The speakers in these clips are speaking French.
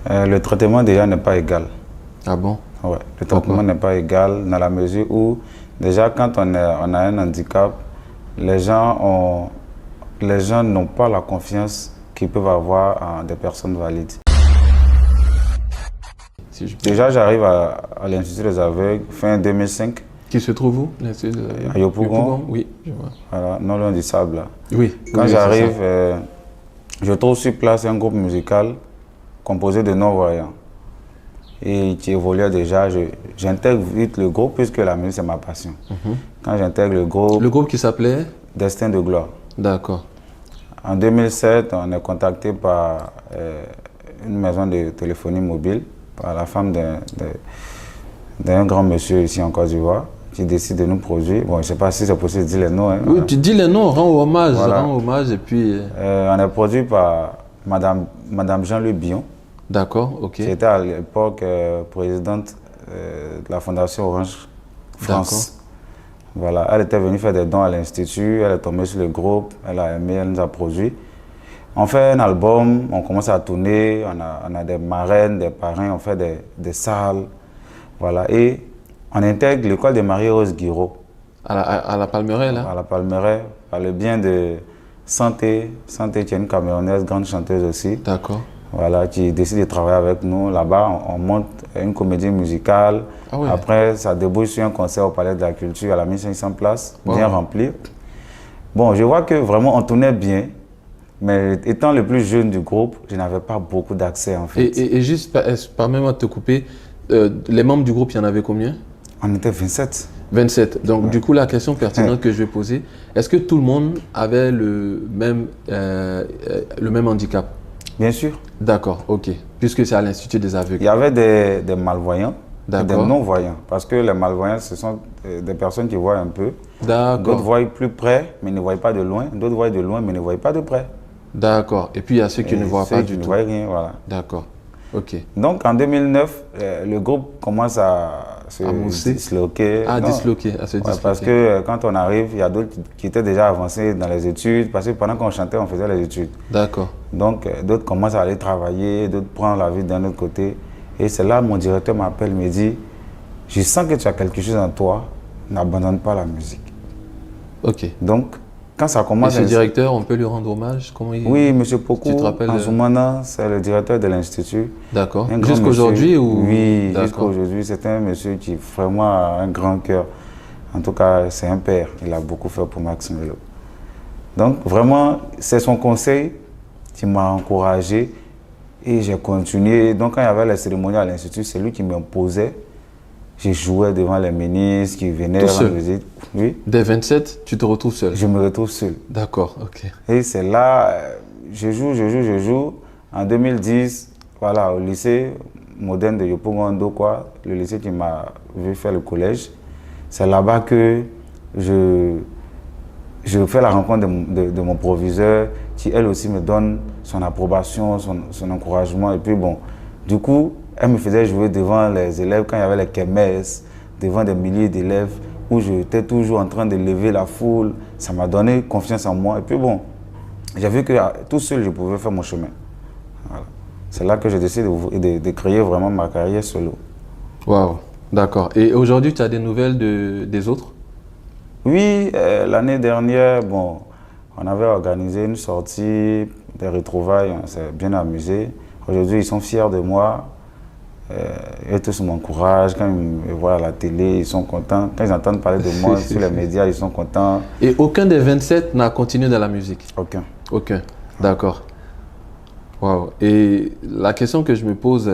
Le traitement déjà n'est pas égal. Ah bon? Ouais, le traitement n'est pas égal dans la mesure où déjà quand on a un handicap, les gens n'ont pas la confiance qu'ils peuvent avoir en des personnes valides. Si je... Déjà, j'arrive à l'Institut des aveugles fin 2005. Qui se trouve où? L'Institut À Yopougon. Oui, je vois. Voilà, non loin du sable. Là. Oui. Quand oui, j'arrive, je trouve sur place un groupe musical composé de non-voyants. Et qui évoluait déjà, j'intègre vite le groupe puisque la musique c'est ma passion. Quand j'intègre le groupe... Le groupe qui s'appelait? Destin de gloire. D'accord. En 2007, on est contacté par une maison de téléphonie mobile, par la femme d'un grand monsieur ici en Côte d'Ivoire, qui décide de nous produire. Bon, je ne sais pas si c'est possible de dire les noms. Hein, oui, voilà. tu dis les noms, rends hommage, Voilà. rends hommage et puis... on est produit par Madame Jean-Louis Bion. D'accord, ok. Qui était à l'époque présidente de la Fondation Orange France. Voilà, elle était venue faire des dons à l'Institut, elle est tombée sur le groupe, elle a aimé, elle nous a produit. On fait un album, on commence à tourner, on a des marraines, des parrains, on fait des salles. Voilà, et on intègre l'école de Marie-Rose Guiraud. À la Palmeraie, là? À la Palmeraie, par le bien de Santé. Santé, qui est une camerounaise, grande chanteuse aussi. D'accord. Voilà, qui décide de travailler avec nous. Là-bas, on monte une comédie musicale. Ah ouais. Après, ça débouche sur un concert au Palais de la Culture à la 1500 places, bien rempli. Bon, je vois que vraiment, on tournait bien. Mais étant le plus jeune du groupe, je n'avais pas beaucoup d'accès en fait. Et juste, permets-moi de te couper, les membres du groupe, il y en avait combien? On était 27. 27. Donc, du coup, la question pertinente que je vais poser, est-ce que tout le monde avait le même handicap? Bien sûr. D'accord, ok. Puisque c'est à l'Institut des aveugles. Il y avait des malvoyants et des non-voyants. Parce que les malvoyants, ce sont des personnes qui voient un peu. D'accord. D'autres voient plus près, mais ne voient pas de loin. D'autres voient de loin, mais ne voient pas de près. D'accord. Et puis, il y a ceux qui ne voient pas du tout. Ceux qui ne voient rien, voilà. D'accord. Ok. Donc, en 2009, le groupe commence à se disloquer. À disloquer, à se disloquer. Parce que quand on arrive, il y a d'autres qui étaient déjà avancés dans les études. Parce que pendant qu'on chantait, on faisait les études. D'accord. Donc, d'autres commencent à aller travailler, d'autres prennent la vie d'un autre côté. Et c'est là mon directeur m'appelle, me dit, je sens que tu as quelque chose en toi, n'abandonne pas la musique. Ok. Donc, quand ça commence... Et ce directeur, on peut lui rendre hommage? Oui, M. Pokou, tu te rappelles Anzoumana, c'est le directeur de l'Institut. D'accord. Jusqu'aujourd'hui ou... Oui, jusqu'aujourd'hui. C'est un monsieur qui vraiment a un grand cœur. En tout cas, c'est un père. Il a beaucoup fait pour Max Melo. Donc, vraiment, c'est son conseil qui m'a encouragé et j'ai continué. Donc, quand il y avait les cérémonies à l'Institut, c'est lui qui m'imposait. Je jouais devant les ministres qui venaient tout seul. visite. Oui. Dès 27, tu te retrouves seul? Je me retrouve seul. D'accord, ok. Et c'est là, je joue. En 2010, voilà, au lycée moderne de Yopougon, le lycée qui m'a vu faire le collège. C'est là-bas que je fais la rencontre de mon proviseur, qui elle aussi me donne son approbation, son encouragement. Et puis bon, du coup, elle me faisait jouer devant les élèves quand il y avait les kermesses, devant des milliers d'élèves, où j'étais toujours en train de lever la foule. Ça m'a donné confiance en moi. Et puis bon, j'ai vu que tout seul, je pouvais faire mon chemin. Voilà. C'est là que j'ai décidé de créer vraiment ma carrière solo. Waouh, d'accord. Et aujourd'hui, tu as des nouvelles des autres? Oui, l'année dernière, bon, on avait organisé une sortie, des retrouvailles, on s'est bien amusé. Aujourd'hui, ils sont fiers de moi. Ils tous m'encouragent. Quand ils me voient à la télé, ils sont contents. Quand ils entendent parler de moi sur les médias, ils sont contents. Et aucun des 27 n'a continué dans la musique? Aucun. Aucun, d'accord. Wow. Et la question que je me pose,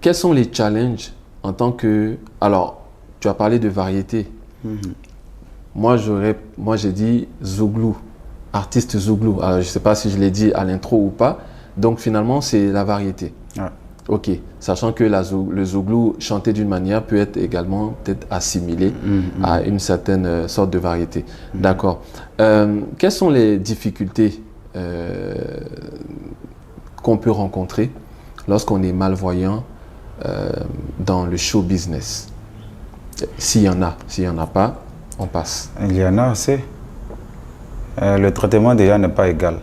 quels sont les challenges en tant que... Alors, tu as parlé de variété. Moi, j'ai dit Zouglou, artiste Zouglou. Alors, je ne sais pas si je l'ai dit à l'intro ou pas. Donc, finalement, c'est la variété. Ouais. Ok, sachant que le Zouglou chanté d'une manière peut être également peut-être assimilé à une certaine sorte de variété. D'accord. Quelles sont les difficultés qu'on peut rencontrer lorsqu'on est malvoyant dans le show business? S'il y en a, s'il n'y en a pas, on passe. Il y en a assez. Le traitement déjà n'est pas égal.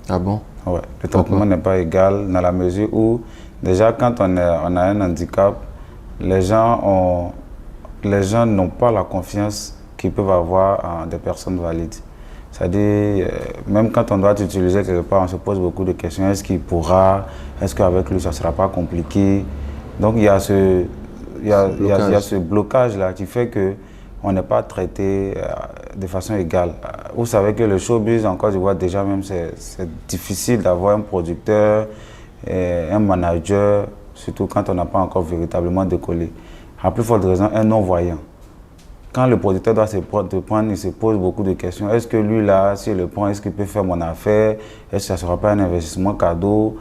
Ah bon? Ouais. Le traitement n'est pas égal dans la mesure où, déjà, quand on a un handicap, les gens n'ont pas la confiance qu'ils peuvent avoir en des personnes valides. C'est-à-dire, même quand on doit utiliser quelque part, on se pose beaucoup de questions. Est-ce qu'il pourra? Est-ce qu'avec lui, ça ne sera pas compliqué? Donc, il y a ce blocage-là qui fait qu'on n'est pas traité de façon égale. Vous savez que le showbiz, en Côte d'Ivoire, déjà même, c'est difficile d'avoir un producteur, un manager, surtout quand on n'a pas encore véritablement décollé. À plus forte raison, un non-voyant. Quand le producteur doit te prendre, il se pose beaucoup de questions. Est-ce que lui, là, s'il le prend, est-ce qu'il peut faire mon affaire? Est-ce que ça ne sera pas un investissement cadeau?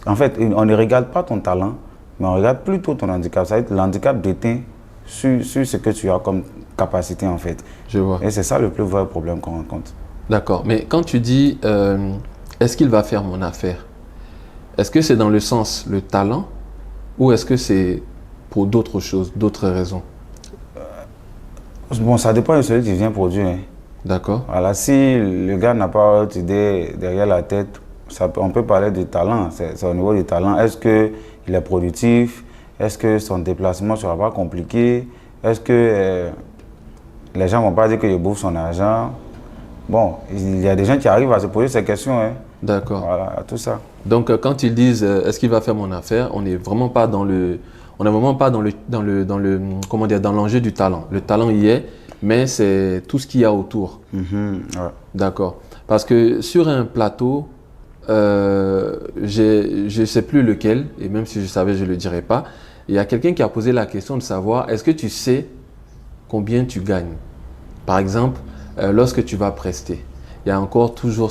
En fait, on ne regarde pas ton talent, mais on regarde plutôt ton handicap. Ça veut dire l'handicap déteint sur ce que tu as comme capacité, en fait. Je vois. Et c'est ça le plus vrai problème qu'on rencontre. D'accord. Mais quand tu dis, est-ce qu'il va faire mon affaire? Est-ce que c'est dans le sens le talent ou est-ce que c'est pour d'autres choses, d'autres raisons? Bon, ça dépend de celui qui vient produire. Hein. D'accord. Voilà, si le gars n'a pas autre idée derrière la tête, on peut parler du talent. C'est au niveau du talent. Est-ce qu'il est productif? Est-ce que son déplacement ne sera pas compliqué? Est-ce que les gens ne vont pas dire qu'il bouffe son argent? Bon, il y a des gens qui arrivent à se poser ces questions. Hein. D'accord. Voilà, tout ça. Donc, quand ils disent est-ce qu'il va faire mon affaire, on n'est vraiment pas dans le. On n'est vraiment pas comment dire, dans l'enjeu du talent. Le talent y est, mais c'est tout ce qu'il y a autour. Ouais. D'accord. Parce que sur un plateau, je ne sais plus lequel, et même si je savais, je ne le dirais pas, il y a quelqu'un qui a posé la question de savoir, est-ce que tu sais combien tu gagnes? Par exemple, lorsque tu vas prester, il y a encore toujours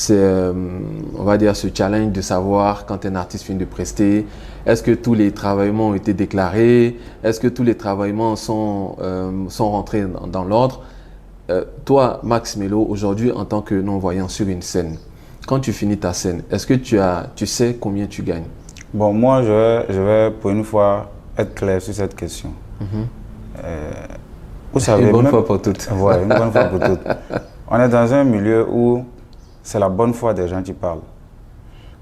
on va dire ce challenge de savoir quand un artiste finit de prester, est-ce que tous les travaillements ont été déclarés, est-ce que tous les travaillements sont rentrés dans l'ordre. Toi, Max Melo, aujourd'hui en tant que non-voyant sur une scène, quand tu finis ta scène, est-ce que tu sais combien tu gagnes? Bon, moi je vais pour une fois être clair sur cette question. Vous savez, une bonne fois pour toutes. Ouais, une bonne fois pour toutes. On est dans un milieu où c'est la bonne foi des gens qui parlent.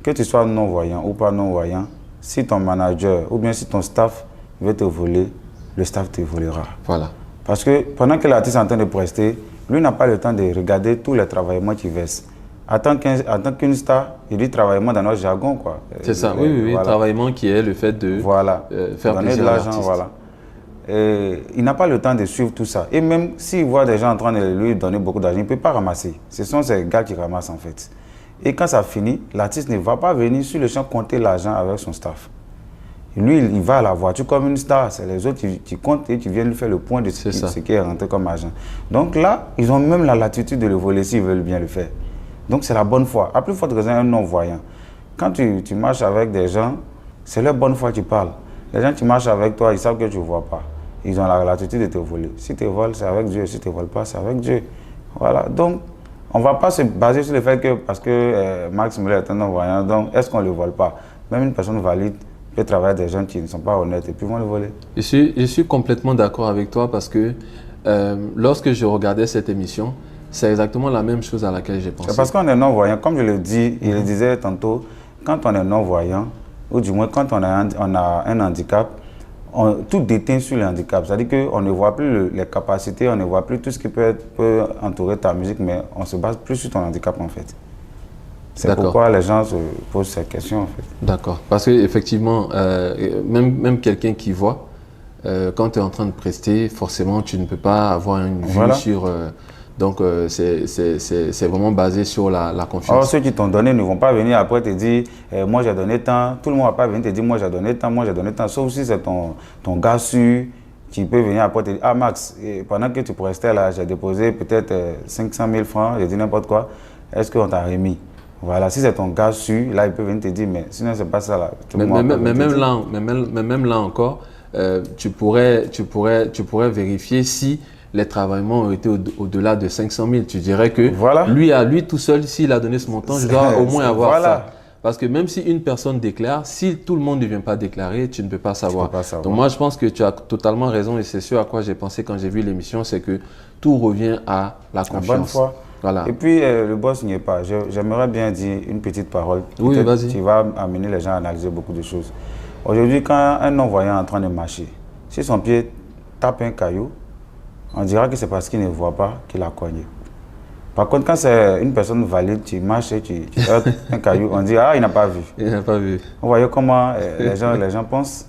Que tu sois non-voyant ou pas non-voyant, si ton manager ou bien si ton staff veut te voler, le staff te volera. Voilà. Parce que pendant que l'artiste est en train de prester, lui n'a pas le temps de regarder tous les travaillements qu'il verse. En tant qu'une star, il dit travaillement dans notre jargon, quoi. C'est ça, oui, voilà. Travaillement qui est le fait de faire donner plaisir de à l'argent, l'artiste. voilà. Et il n'a pas le temps de suivre tout ça. Et même s'il voit des gens en train de lui donner beaucoup d'argent, il ne peut pas ramasser. Ce sont ces gars qui ramassent en fait. Et quand ça finit, l'artiste ne va pas venir sur le champ compter l'argent avec son staff. Lui, il va à la voiture comme une star. C'est les autres qui comptent et qui viennent lui faire le point de ce qui est rentré comme argent. Donc là, ils ont même la latitude de le voler s'ils veulent bien le faire. Donc c'est la bonne foi. À plus forte raison, un non-voyant. Quand tu marches avec des gens, c'est leur bonne foi qui parle. Les gens qui marchent avec toi, ils savent que tu ne vois pas. Ils ont la latitude de te voler. Si tu voles, c'est avec Dieu. Si tu ne voles pas, c'est avec Dieu. Voilà. Donc, on ne va pas se baser sur le fait que parce que Max Melo est un non-voyant, donc est-ce qu'on ne le vole pas? Même une personne valide peut travailler avec des gens qui ne sont pas honnêtes et puis vont le voler. Je suis complètement d'accord avec toi parce que lorsque je regardais cette émission, c'est exactement la même chose à laquelle j'ai pensé. C'est parce qu'on est non-voyant. Comme je le dis, il le disait tantôt, quand on est non-voyant, ou du moins quand on a un handicap, tout déteint sur le handicap. C'est-à-dire qu'on ne voit plus les capacités, on ne voit plus tout ce qui peut entourer ta musique, mais on se base plus sur ton handicap en fait. C'est pourquoi les gens se posent ces questions en fait. D'accord. Parce qu'effectivement, même quelqu'un qui voit, quand tu es en train de prester, forcément tu ne peux pas avoir une vue sur... donc c'est vraiment basé sur la confiance. Alors ceux qui t'ont donné ne vont pas venir après te dire moi j'ai donné tant. Tout le monde ne va pas venir te dire moi j'ai donné tant, moi j'ai donné tant. Sauf si c'est ton gars sûr qui peut venir après te dire ah Max, pendant que tu prestais là, j'ai déposé peut-être 500 000 francs, j'ai dit n'importe quoi. Est-ce qu'on t'a remis? Voilà, si c'est ton gars sûr, là il peut venir te dire mais sinon c'est pas ça là. Mais même là encore, tu pourrais vérifier si les travaillements ont été au-delà de 500 000. Tu dirais que lui tout seul, s'il a donné ce montant, je dois au moins avoir ça. Parce que même si une personne déclare, si tout le monde ne vient pas déclarer, tu ne peux pas savoir. Donc moi, je pense que tu as totalement raison et c'est ce à quoi j'ai pensé quand j'ai vu l'émission, c'est que tout revient à la confiance. Voilà. Et puis, le boss n'y est pas. J'aimerais bien dire une petite parole. Oui, vas-y. Tu vas amener les gens à analyser beaucoup de choses. Aujourd'hui, quand un non-voyant est en train de marcher, si son pied tape un caillou, on dira que c'est parce qu'il ne voit pas qu'il a cogné. Par contre, quand c'est une personne valide, tu marches et tu heurtes un caillou, on dit « Ah, il n'a pas vu ». Il n'a pas vu. Vous voyez comment les gens pensent.